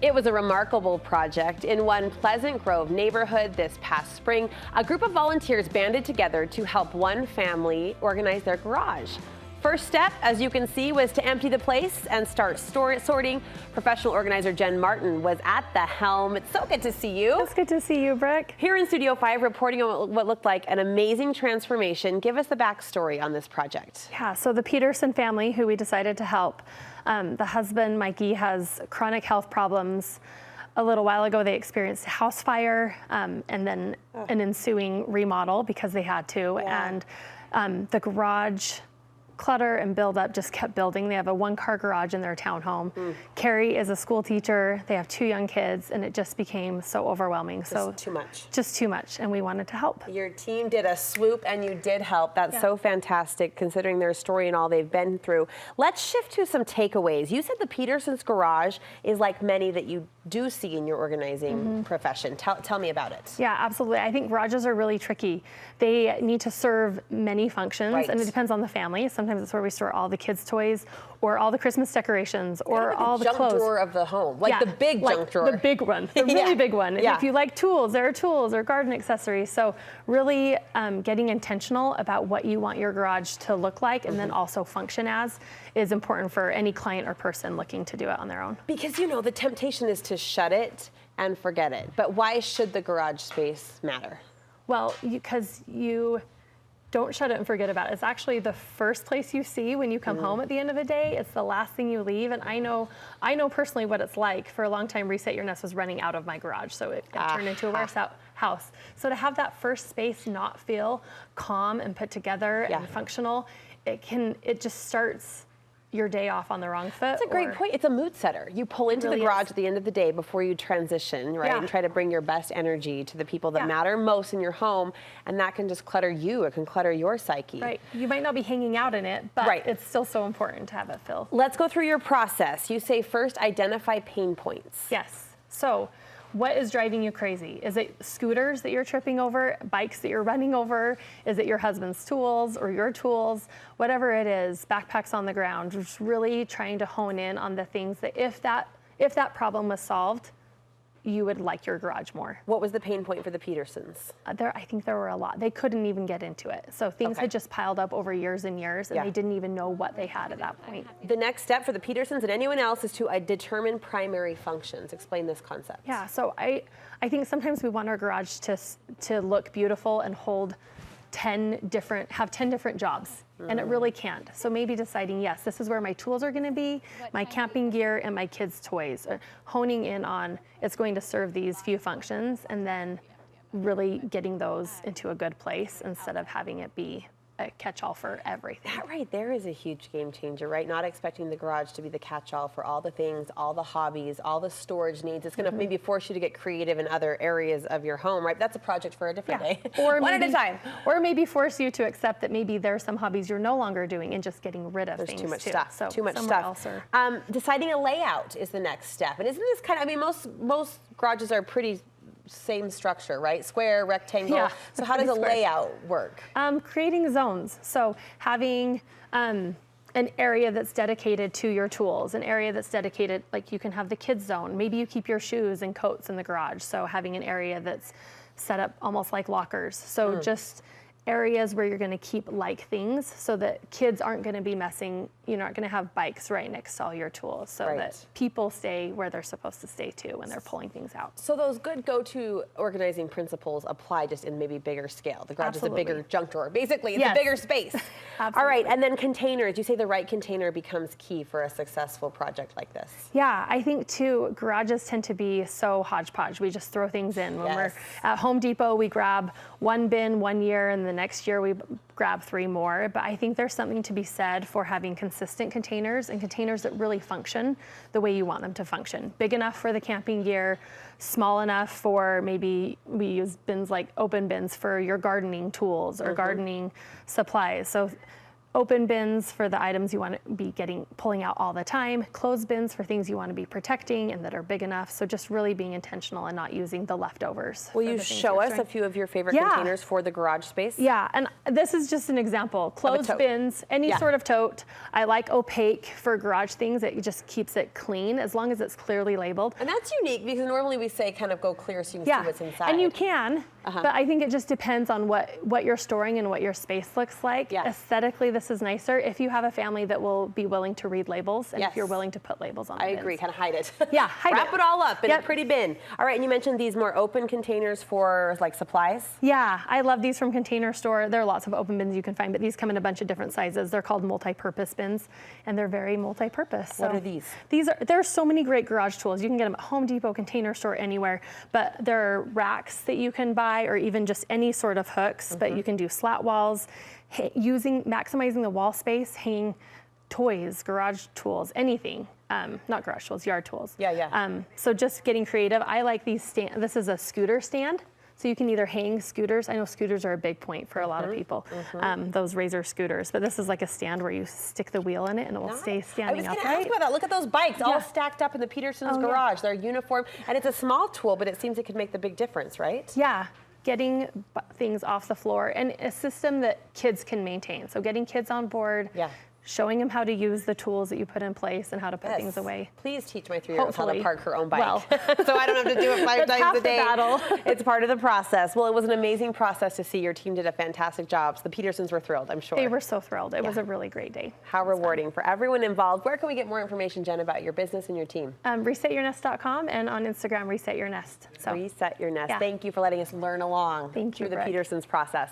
It was a remarkable project in one Pleasant Grove neighborhood this past spring. A group of volunteers banded together to help one family organize their garage. First step, as you can see, was to empty the place and start sorting. Professional organizer Jen Martin was at the helm. It's so good to see you. It's good to see you, Brooke. Here in Studio 5, reporting on what looked like an amazing transformation. Give us the backstory on this project. Yeah, so the Peterson family, who we decided to help, the husband, Mikey, has chronic health problems. A little while ago, they experienced a house fire and then an ensuing remodel because they had to. Yeah. And the garage clutter and buildup just kept building. They have a one-car garage in their townhome. Carrie is a school teacher. They have 2 young kids, and it just became so overwhelming. Just too much. Just too much, and we wanted to help. Your team did a swoop, and you did help. That's so fantastic, considering their story and all they've been through. Let's shift to some takeaways. You said the Petersons' garage is like many that you do see in your organizing profession. Tell me about it. Yeah, absolutely. I think garages are really tricky. They need to serve many functions, and it depends on the family. Sometimes it's where we store all the kids' toys, or all the Christmas decorations, or all the clothes. Junk drawer of the home, like the big junk drawer. The big one, the really big one. And if you like tools, there are tools or garden accessories. So really getting intentional about what you want your garage to look like and then also function as is important for any client or person looking to do it on their own. Because, you know, the temptation is to shut it and forget it. But why should the garage space matter? Well, because you don't shut it and forget about it. It's actually the first place you see when you come home at the end of the day. It's the last thing you leave. And I know personally what it's like. For a long time, Reset Your Nest was running out of my garage. So it turned into a warehouse. So to have that first space not feel calm and put together and functional, it just starts your day off on the wrong foot. That's a great point. It's a mood setter. You pull into the garage at the end of the day before you transition, right? And try to bring your best energy to the people that matter most in your home, and that can just clutter you. It can clutter your psyche. Right. You might not be hanging out in it, but it's still so important to have it fill. Let's go through your process. You say first identify pain points. Yes. So what is driving you crazy? Is it scooters that you're tripping over, bikes that you're running over? Is it your husband's tools or your tools? Whatever it is, backpacks on the ground, just really trying to hone in on the things that if that problem was solved, you would like your garage more. What was the pain point for the Petersons? I think there were a lot. They couldn't even get into it. So things had just piled up over years and years, and they didn't even know what they had at that point. The next step for the Petersons and anyone else is to determine primary functions. Explain this concept. Yeah, so I think sometimes we want our garage to look beautiful and hold 10 different jobs, and it really can't. So maybe deciding, yes, this is where my tools are going to be, my camping gear, and my kids' toys. Honing in on it's going to serve these few functions, and then really getting those into a good place instead of having it be a catch-all for everything. That right there is a huge game changer, right? Not expecting the garage to be the catch-all for all the things, all the hobbies, all the storage needs. It's going to maybe force you to get creative in other areas of your home, right? That's a project for a different day. Or one at a time. Or maybe force you to accept that maybe there are some hobbies you're no longer doing and just getting rid of things. There's too much stuff. So too much stuff. Deciding a layout is the next step. And isn't this kind of, I mean, most garages are pretty same structure, right? Square, rectangle. So how does a layout work? Creating zones. So having an area that's dedicated to your tools, an area that's dedicated, like you can have the kids zone. Maybe you keep your shoes and coats in the garage. So having an area that's set up almost like lockers. So just areas where you're going to keep like things so that kids aren't going to be messing, you're not going to have bikes right next to all your tools, so that people stay where they're supposed to stay too when they're pulling things out. So those good go-to organizing principles apply just in maybe bigger scale. The garage is a bigger junk drawer. Basically, it's a bigger space. All right, and then containers. You say the right container becomes key for a successful project like this. Yeah, I think too, garages tend to be so hodgepodge. We just throw things in. When we're at Home Depot, we grab one bin one year, and the next year we grab 3 more. But I think there's something to be said for having consistent containers and containers that really function the way you want them to function. Big enough for the camping gear, small enough for maybe we use bins like open bins for your gardening tools or gardening supplies. So open bins for the items you want to be pulling out all the time, closed bins for things you want to be protecting and that are big enough. So just really being intentional and not using the leftovers. Will you show us a few of your favorite containers for the garage space? Yeah, and this is just an example. Closed bins, any sort of tote. I like opaque for garage things. It just keeps it clean as long as it's clearly labeled. And that's unique because normally we say kind of go clear so you can see what's inside. And you can, but I think it just depends on what you're storing and what your space looks like. Aesthetically, this is nicer if you have a family that will be willing to read labels and if you're willing to put labels on the bins. I agree, kind of hide it. Yeah, hide Wrap it all up in a pretty bin. All right, and you mentioned these more open containers for like supplies? Yeah, I love these from Container Store. There are lots of open bins you can find, but these come in a bunch of different sizes. They're called multi-purpose bins, and they're very multi-purpose. What are these? There are so many great garage tools. You can get them at Home Depot, Container Store, anywhere, but there are racks that you can buy or even just any sort of hooks, but you can do slat walls, maximizing the wall space, hanging toys, garage tools, anything. Not garage tools, yard tools. So just getting creative. I like these this is a scooter stand. So you can either hang scooters. I know scooters are a big point for a lot of people, those Razor scooters. But this is like a stand where you stick the wheel in it and it will stay standing upright. I was going to ask about that. Look at those bikes all stacked up in the Peterson's garage. They're uniform. And it's a small tool, but it seems it could make the big difference, right? Yeah. Getting things off the floor and a system that kids can maintain. So getting kids on board. Showing them how to use the tools that you put in place and how to put things away. Please teach my 3-year-old how to park her own bike, well, so I don't have to do it 5 times a day. Battle. It's part of the process. Well, it was an amazing process to see. Your team did a fantastic job. So the Petersons were thrilled, I'm sure. They were so thrilled. It was a really great day. How rewarding for everyone involved. Where can we get more information, Jen, about your business and your team? ResetYourNest.com and on Instagram, Reset Your Nest. Reset Your Nest. Thank you for letting us learn along through the Petersons process.